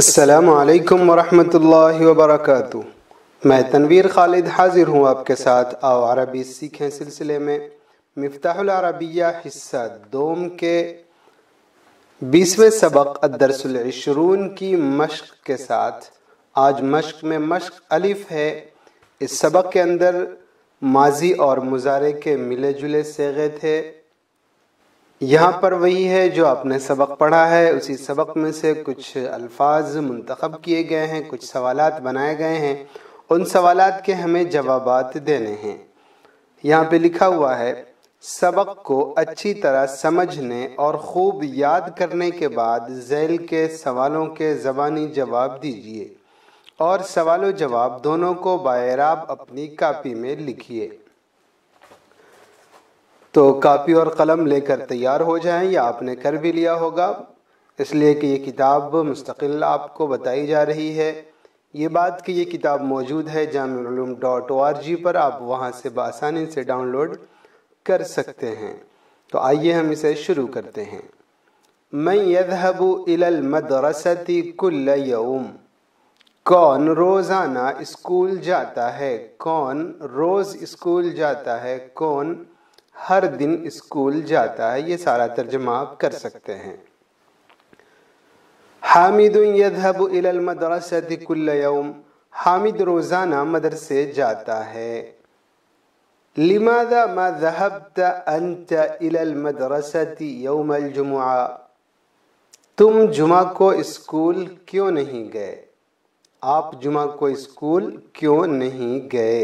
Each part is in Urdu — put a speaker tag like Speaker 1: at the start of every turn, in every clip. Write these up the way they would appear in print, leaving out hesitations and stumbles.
Speaker 1: السلام علیکم ورحمۃ اللہ وبرکاتہ۔ میں تنویر خالد حاضر ہوں آپ کے ساتھ آؤ عربی سیکھیں سلسلے میں مفتاح العربیہ حصہ دوم کے 20ویں سبق الدرس العشرون کی مشق کے ساتھ۔ آج مشق میں مشق الف ہے۔ اس سبق کے اندر ماضی اور مضارع کے ملے جلے صیغے تھے۔ یہاں پر وہی ہے جو آپ نے سبق پڑھا ہے، اسی سبق میں سے کچھ الفاظ منتخب کیے گئے ہیں، کچھ سوالات بنائے گئے ہیں، ان سوالات کے ہمیں جوابات دینے ہیں۔ یہاں پہ لکھا ہوا ہے سبق کو اچھی طرح سمجھنے اور خوب یاد کرنے کے بعد ذیل کے سوالوں کے زبانی جواب دیجیے اور سوال و جواب دونوں کو باعراب اپنی کاپی میں لکھیے۔ تو کاپی اور قلم لے کر تیار ہو جائیں، یا آپ نے کر بھی لیا ہوگا، اس لیے کہ یہ کتاب مستقل آپ کو بتائی جا رہی ہے۔ یہ بات کہ یہ کتاب موجود ہے جامعالعلوم.org پر، آپ وہاں سے بآسانی سے ڈاؤن لوڈ کر سکتے ہیں۔ تو آئیے ہم اسے شروع کرتے ہیں۔ من یذهب الی المدرسۃ کل یوم، کون روزانہ اسکول جاتا ہے؟ کون روز اسکول جاتا ہے؟ کون ہر دن اسکول جاتا ہے؟ یہ سارا ترجمہ آپ کر سکتے ہیں۔ حامد یذهب الی المدرسۃ کل یوم، حامد روزانہ مدرسے جاتا ہے۔ لماذا ما ذهبت انت الی المدرسۃ یوم الجمعہ، تم جمعہ کو اسکول کیوں نہیں گئے؟ آپ جمعہ کو اسکول کیوں نہیں گئے؟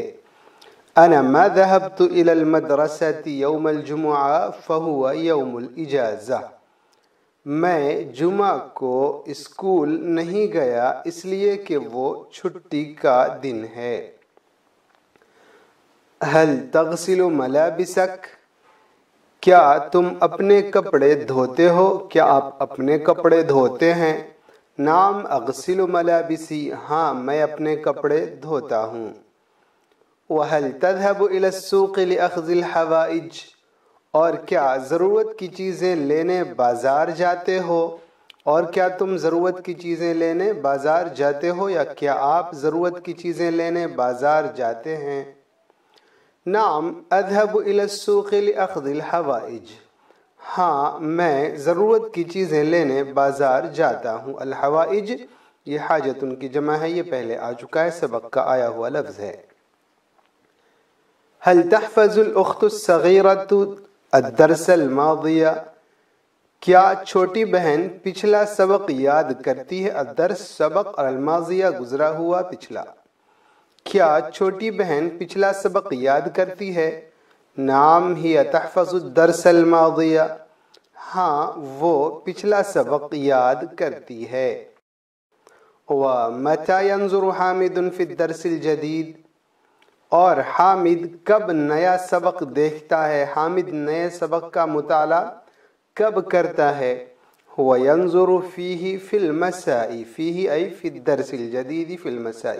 Speaker 1: انا ما ذهبت الى المدرسة يوم الجمعة فهو يوم الاجازة، میں جمعہ کو اسکول نہیں گیا اس لیے کہ وہ چھٹی کا دن ہے۔ هل تغسل ملابسك، کیا تم اپنے کپڑے دھوتے ہو؟ کیا آپ اپنے کپڑے دھوتے ہیں؟ نعم اغسل ملابسی، ہاں میں اپنے کپڑے دھوتا ہوں۔ وَهَلْ تَذْهَبُ إِلَى السُّوقِ لِأَخْذِ الْحَوَائِجِ، اور کیا ضرورت کی چیزیں لینے بازار جاتے ہو؟ اور کیا تم ضرورت کی چیزیں لینے بازار جاتے ہو، یا کیا آپ ضرورت کی چیزیں لینے بازار جاتے ہیں؟ نعم اذهب إلى السوق لأخذ الحوائج، ہاں میں ضرورت کی چیزیں لینے بازار جاتا ہوں۔ الحوائج یہ حاجت ان کی جمع ہے، یہ پہلے آ چکا ہے، سبق کا آیا ہوا لفظ ہے۔ هل تحفظ الأخت الصغيرة الدرس الماضي، کیا چھوٹی بہن پچھلا سبق یاد کرتی ہے؟ الدرس سبق، اور الماضیہ گزرا ہوا پچھلا۔ کیا چھوٹی بہن پچھلا سبق یاد کرتی ہے؟ نعم ہی تحفظ الدرس الماضی، ہاں وہ پچھلا سبق یاد کرتی ہے۔ وَمَتَى يَنظُرُ حَامِدٌ فِي الدَّرْسِ الْجَدِيدِ، اور حامد کب نیا سبق دیکھتا ہے؟ حامد نئے سبق کا مطالعہ کب کرتا ہے؟ هو ينظر فيه في المساء، فيه أي في الدرس الجديد في المساء،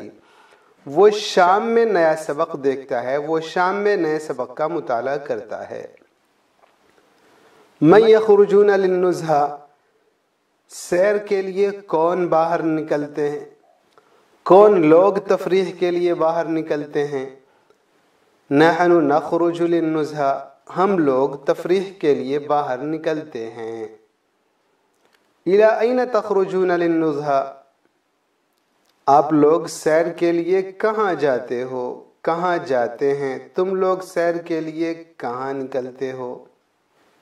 Speaker 1: وہ شام میں نیا سبق دیکھتا ہے، وہ شام میں نئے سبق کا مطالعہ کرتا ہے۔ من يخرجون للنزهة، سیر کے لیے کون باہر نکلتے ہیں؟ کون لوگ تفریح کے لیے باہر نکلتے ہیں؟ نحن نخرج للنزهة، ہم لوگ تفریح کے لیے باہر نکلتے ہیں۔ الى اين تخرجون للنزهة، آپ لوگ سیر کے لیے کہاں جاتے ہو؟ کہاں جاتے ہیں؟ تم لوگ سیر کے لیے کہاں نکلتے ہو؟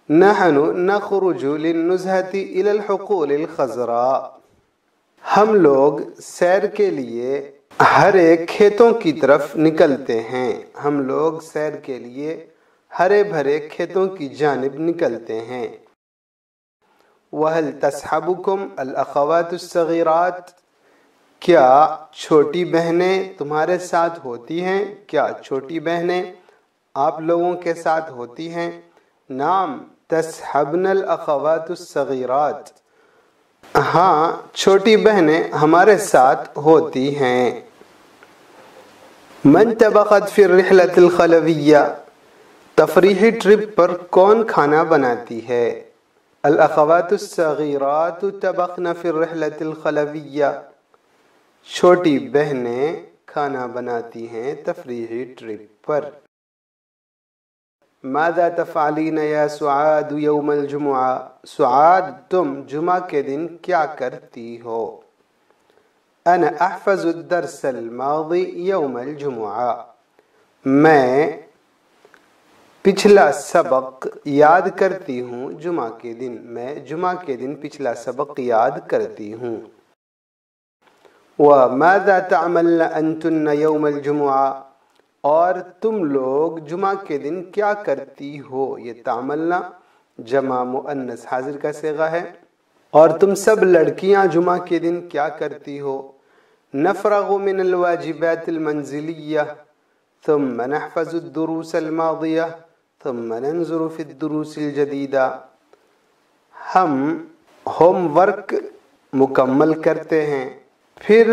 Speaker 1: نحن نخرج للنزهة الى الحقول الخضراء، ہم لوگ سیر کے لیے ہر ایک کھیتوں کی طرف نکلتے ہیں۔ ہم لوگ سیر کے لیے ہرے بھرے کھیتوں کی جانب نکلتے ہیں۔ وَهَلْ تَصْحَبُكُمْ الْأَخَوَاتُ الصَّغِيرَاتُ، کیا چھوٹی بہنیں تمہارے ساتھ ہوتی ہیں؟ کیا چھوٹی بہنیں آپ لوگوں کے ساتھ ہوتی ہیں؟ نعم تصحبن الاخوات الصغیرات، ہاں چھوٹی بہنیں ہمارے ساتھ ہوتی ہیں۔ من طبخت فی الرحلۃ الخلویہ، تفریحی ٹرپ پر کون کھانا بناتی ہے؟ الأخوات الصغيرات طبخن في الرحلة الخلوية، چھوٹی بہنیں کھانا بناتی ہیں تفریحی ٹرپ پر۔ ماذا تفعلین یا سعاد یوم الجمعہ، سعاد تم جمعہ کے دن کیا کرتی ہو؟ انا احفظ الدرس الماضی یوم الجمعہ، میں پچھلا سبق یاد کرتی ہوں جمعہ کے دن، میں جمعہ کے دن پچھلا سبق یاد کرتی ہوں۔ وَمَاذَا تَعْمَلْنَ أَنْتُنَّ يَوْمَ الْجُمُعَةِ، اور تم لوگ جمعہ کے دن کیا کرتی ہو؟ یہ تعملنا جمع مؤنث حاضر کا صیغہ ہے۔ اور تم سب لڑکیاں جمعہ کے دن کیا کرتی ہو؟ نفرغ من الواجبات المنزلیہ ثم نحفظ الدروس الماضیہ ثم ننظر في الدروس الجدیدہ، ہم ہوم ورک مکمل کرتے ہیں، پھر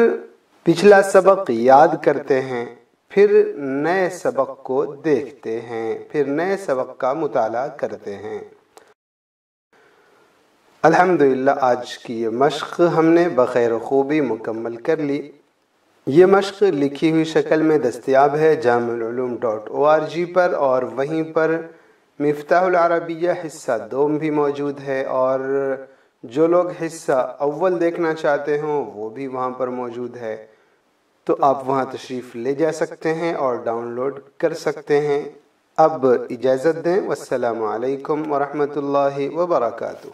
Speaker 1: پچھلا سبق یاد کرتے ہیں، پھر نئے سبق کو دیکھتے ہیں، پھر نئے سبق کا مطالعہ کرتے ہیں۔ الحمدللہ آج کی یہ مشق ہم نے بخیر و خوبی مکمل کر لی۔ یہ مشق لکھی ہوئی شکل میں دستیاب ہے جامعالعلوم.org پر، اور وہیں پر مفتاح العربیہ حصہ دوم بھی موجود ہے، اور جو لوگ حصہ اول دیکھنا چاہتے ہوں وہ بھی وہاں پر موجود ہے، تو آپ وہاں تشریف لے جا سکتے ہیں اور ڈاؤن لوڈ کر سکتے ہیں۔ اب اجازت دیں، والسلام علیکم ورحمۃ اللہ وبرکاتہ۔